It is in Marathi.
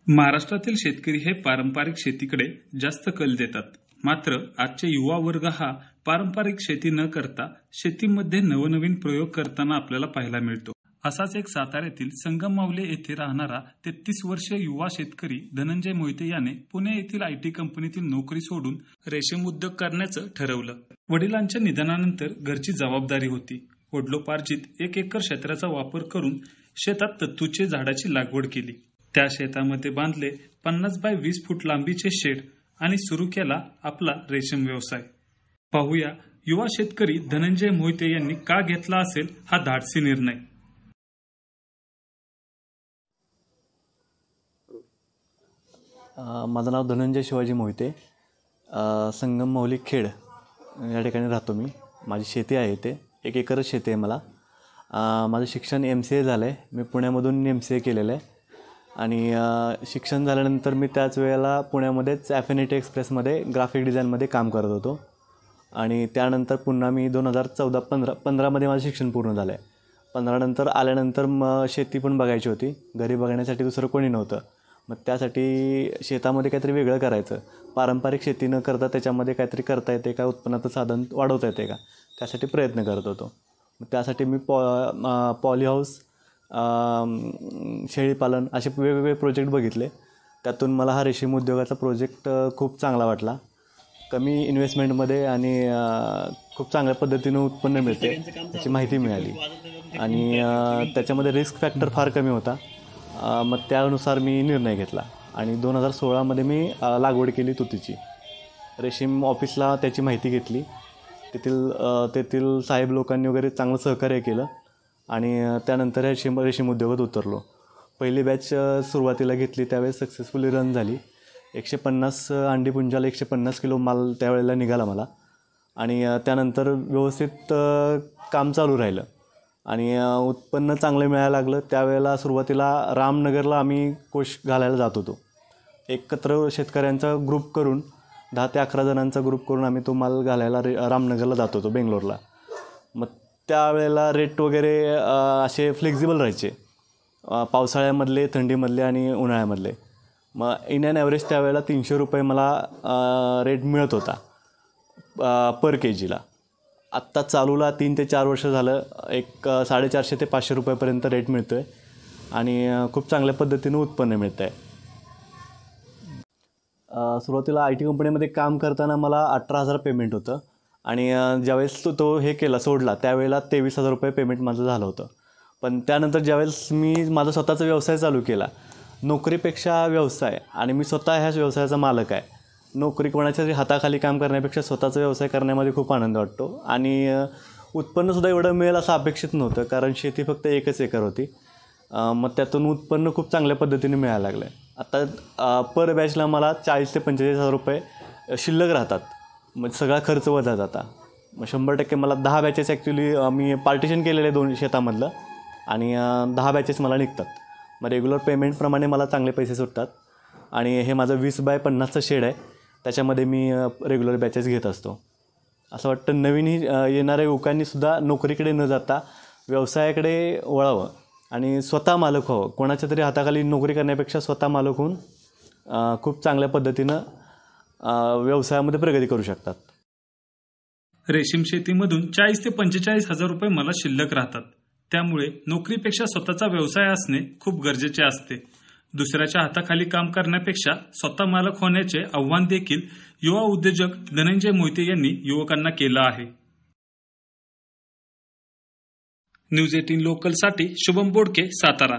महाराष्ट्रातील शेतकरी हे पारंपरिक शेतीकडे जास्त कल देतात. मात्र आजचे युवा वर्ग हा पारंपरिक शेती न करता शेतीमध्ये नवनवीन प्रयोग करताना आपल्याला पाहायला मिळतो. असाच एक साताऱ्यातील संगम मावले येथे राहणारा 33 वर्षीय युवा शेतकरी धनंजय मोहिते याने पुणे येथील IT कंपनीतील नोकरी सोडून रेशीम उद्योग करण्याचं ठरवलं. वडिलांच्या निधनानंतर घरची जबाबदारी होती. वडिलोपार्जित 1 एकर क्षेत्राचा वापर करून शेतात तत्तूचे झाडाची लागवड केली. त्या शेतामध्ये बांधले 50 बाय 20 फूट लांबीचे शेड आणि सुरू केला आपला रेशीम व्यवसाय. पाहूया युवा शेतकरी धनंजय मोहिते यांनी का घेतला असेल हा धाडसी निर्णय. माझं नाव धनंजय शिवाजी मोहिते. संगम माहुली खेड या ठिकाणी राहतो मी. माझी शेती आहे इथे 1 एकरच शेती आहे मला. माझं शिक्षण MCA झालं आहे. मी पुण्यामधून MCA केलेलं आहे आणि शिक्षण झाल्यानंतर मी त्याच वेळेला पुण्यामध्येच ॲफिनिटी एक्सप्रेसमध्ये ग्राफिक डिझाईनमध्ये काम करत होतो आणि त्यानंतर पुन्हा मी 2014-15मध्ये माझं शिक्षण पूर्ण झालं आहे. 15 नंतर आल्यानंतर शेती पण बघायची होती. घरी बघण्यासाठी दुसरं कोणी नव्हतं. मग त्यासाठी शेतामध्ये काहीतरी वेगळं करायचं. पारंपरिक शेती न करता त्याच्यामध्ये काहीतरी करता येते का, उत्पन्नाचं साधन वाढवता येते का, त्यासाठी प्रयत्न करत होतो. मग त्यासाठी मी पॉली हाऊस, शेळीपालन असे वेगवेगळे प्रोजेक्ट बघितले. त्यातून मला हा रेशीम उद्योगाचा प्रोजेक्ट खूप चांगला वाटला. कमी इन्व्हेस्टमेंटमध्ये आणि खूप चांगल्या पद्धतीनं उत्पन्न मिळते याची माहिती मिळाली आणि त्याच्यामध्ये रिस्क फॅक्टर फार कमी होता. मग त्यानुसार मी निर्णय घेतला आणि 2016मध्ये मी लागवड केली तुतीची. रेशीम ऑफिसला त्याची माहिती घेतली. तेथील साहेब लोकांनी वगैरे चांगलं सहकार्य केलं आणि त्यानंतर रेशीम उद्योगात उतरलो. पहिली बॅच सुरुवातीला घेतली त्यावेळेस सक्सेसफुली रन झाली. 150 अंडी पुंजाला 150 किलो माल त्यावेळेला निघाला मला आणि त्यानंतर व्यवस्थित काम चालू राहिलं आणि उत्पन्न चांगलं मिळायला लागलं. त्यावेळेला सुरुवातीला रामनगरला आम्ही कोश घालायला जात होतो. एकत्र शेतकऱ्यांचा ग्रुप करून 10 ते 11 जणांचा ग्रुप करून आम्ही तो माल घालायला रामनगरला जात होतो, बेंगलोरला. मग त्यावेळेला रेट वगैरे असे फ्लेक्झिबल राहायचे, पावसाळ्यामधले, थंडीमधले आणि उन्हाळ्यामधले. मग इन ॲन ॲव्हरेज त्यावेळेला 300 रुपये मला रेट मिळत होता पर KGला. आत्ता चालूला 3 ते 4 वर्ष झालं 450 ते 500 रुपयेपर्यंत रेट मिळतो आहे आणि खूप चांगल्या पद्धतीनं उत्पन्न मिळतं आहे. सुरुवातीला IT कंपनीमध्ये काम करताना मला 18,000 पेमेंट होतं आणि ज्यावेळेस तो हे केला सोडला त्यावेळेला 23,000 रुपये पेमेंट माझं झालं होतं. पण त्यानंतर ज्यावेळेस मी माझा स्वतःचा व्यवसाय चालू केला, नोकरीपेक्षा व्यवसाय, आणि मी स्वतः ह्याच व्यवसायाचा मालक आहे. नोकरी कोणाच्या तरी हाताखाली काम करण्यापेक्षा स्वतःचा व्यवसाय करण्यामध्ये खूप आनंद वाटतो आणि उत्पन्नसुद्धा एवढं मिळेल असं अपेक्षित नव्हतं, कारण शेती फक्त 1 एकर होती. मग त्यातून उत्पन्न खूप चांगल्या पद्धतीने मिळायला लागलं आहे. आता पर बॅचला मला 40,000 ते 45,000 रुपये शिल्लक राहतात. मग सगळा खर्च वजा जाता. मग 100% मला 10 बॅचेस ॲक्च्युली मी पार्टिशन केलेले 2 शेतामधलं आणि 10 बॅचेस मला निघतात. मग रेग्युलर पेमेंटप्रमाणे मला चांगले पैसे सुटतात आणि हे माझं 20 बाय 50चं शेड आहे. त्याच्यामध्ये मी रेग्युलर बॅचेस घेत असतो. असं वाटतं नवीन येणाऱ्या युवकांनीसुद्धा नोकरीकडे न जाता व्यवसायाकडे वळावं आणि स्वतः मालक व्हावं. कोणाच्या तरी हाताखाली नोकरी करण्यापेक्षा स्वतः मालक होऊन खूप चांगल्या पद्धतीनं व्यवसायामध्ये प्रगती करू शकतात. रेशीम शेतीमधून 40,000 ते 45,000 रुपये मला शिल्लक राहतात. त्यामुळे नोकरीपेक्षा स्वतःचा व्यवसाय असणे खूप गरजेचे असते. दुसऱ्याच्या हाताखाली काम करण्यापेक्षा स्वतः मालक होण्याचे आव्हान देखील युवा उद्योजक धनंजय मोहिते यांनी युवकांना केलं आहे. न्यूज 18 लोकलसाठी शुभम बोडके, सातारा.